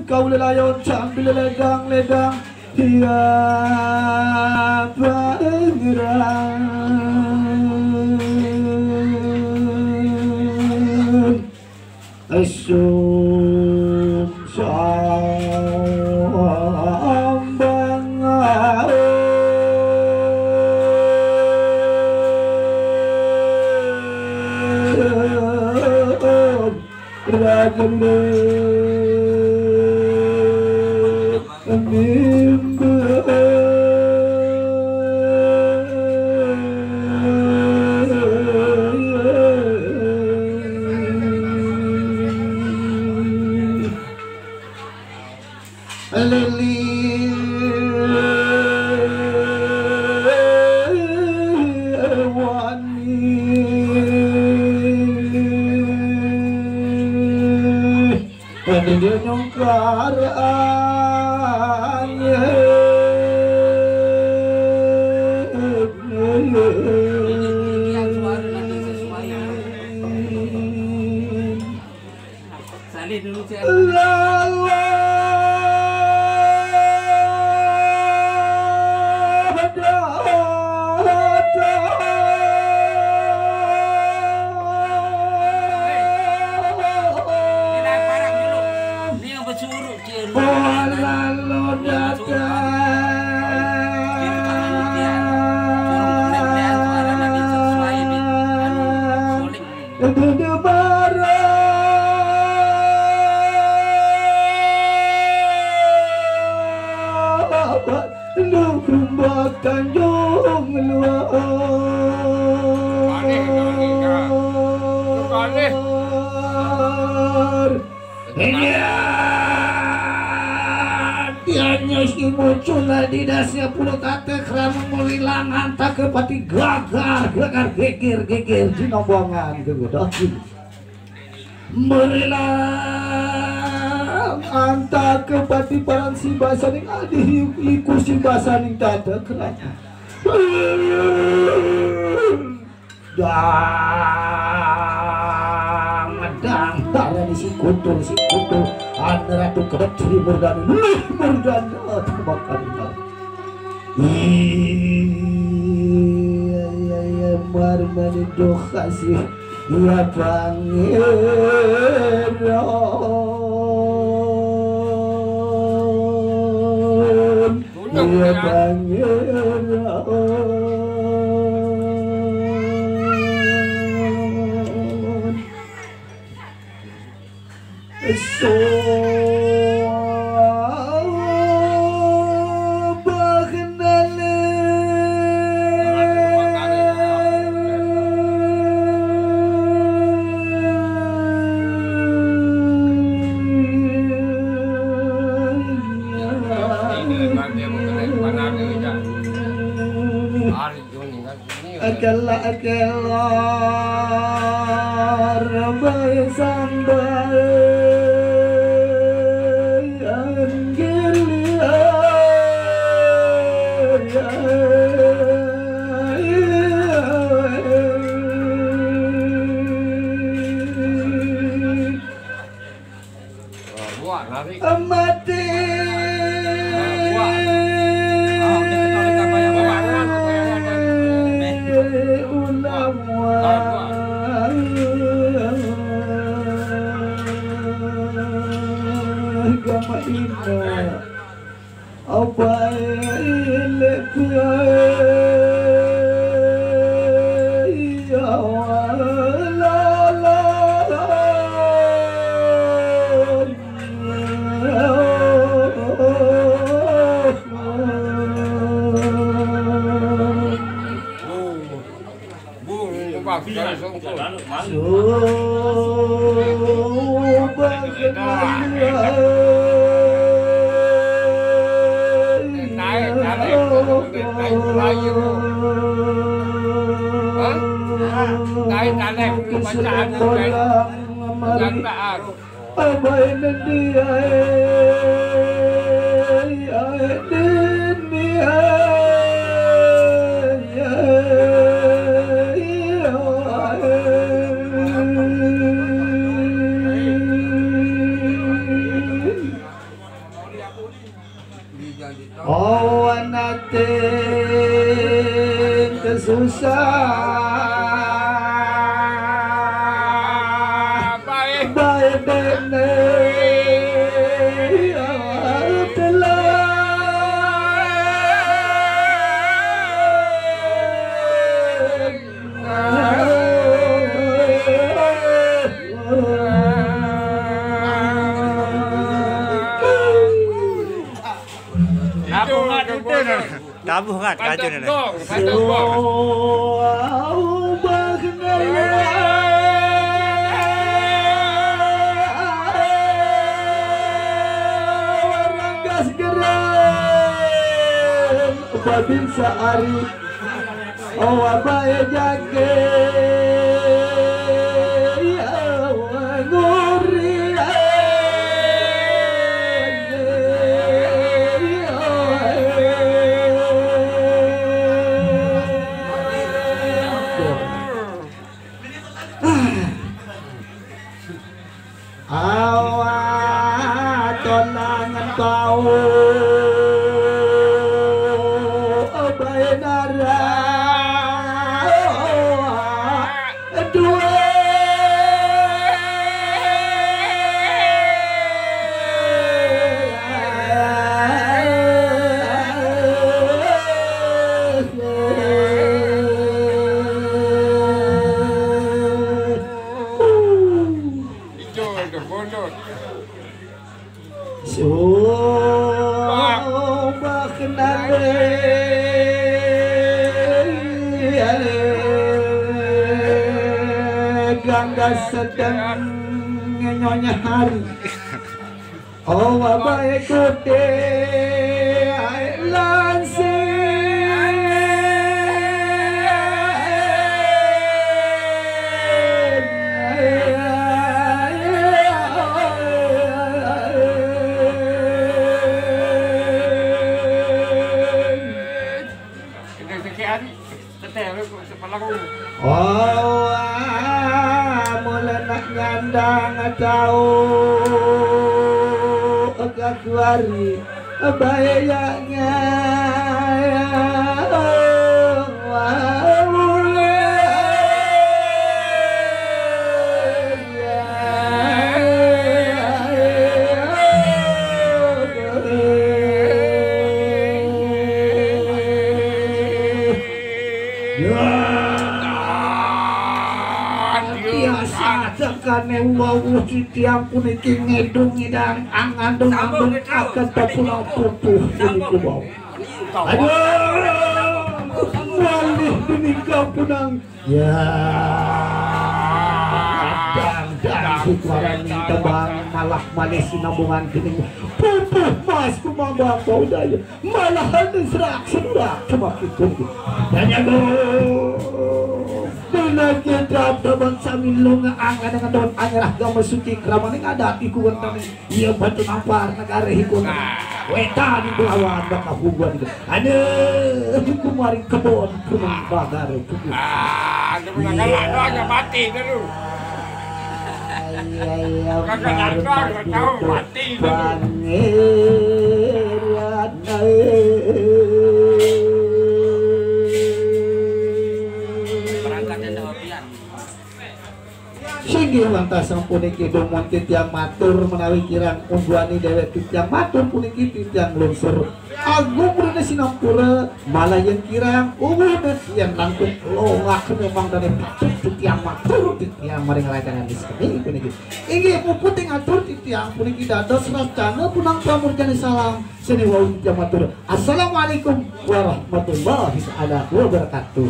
kau lelayon sambil ledang-ledang tiap pangeran asum sambang ragam dia nyongkarannya Salih dulu sih. Tanjung luar tianya si muncul di dasnya pulau kate kerana melilang hantar ke pati gagar geger jinobongan melilang hantar ke pati parang si basaning adi iku si basaning tata kerana dang darah si kutul antara tu kedap ciri murdani terbakar iya marmani doha sih iya pangeran iya pangeran so akala rabai sambal amati gama ina apa Oh nate kesusah baik bene Tabungan kacau nih. Babin saari awabae jage nguri awat tonangan kau gangga sedang nyonya hari oh baik kude nyandang tahu agak wari bayangnya kane wawu titiang puniki ngedungi dan angandung akan terpulang putuh puniku bau aduh walih punika punang ya dan sukarani tebang malah manis sinambungan gini pupuh mas kumambang kau daya malahan serak serak coba ikut dan lagi dapat sambil angkat dengan daun angerah gama suci keraman yang ada di kuat kami ia batu nampar negara hikun weta di belawan baka hubungan itu ada kumari kebon kumang bagar itu ada mati dulu kakak tahu mati Singgih lantas sampuniki domon titiang matur menawi kirang ungguani dewek titiang matur puniki titiang lungsur agung rene sinampura malah yang kirang umum yang nangkut longak memang dari titiang matur titiang maring rajangan diskeni puniki inggih puputing atur titiang puniki dados racana punang pramurjani salam seni wau titiang matur assalamualaikum warahmatullahi wabarakatuh.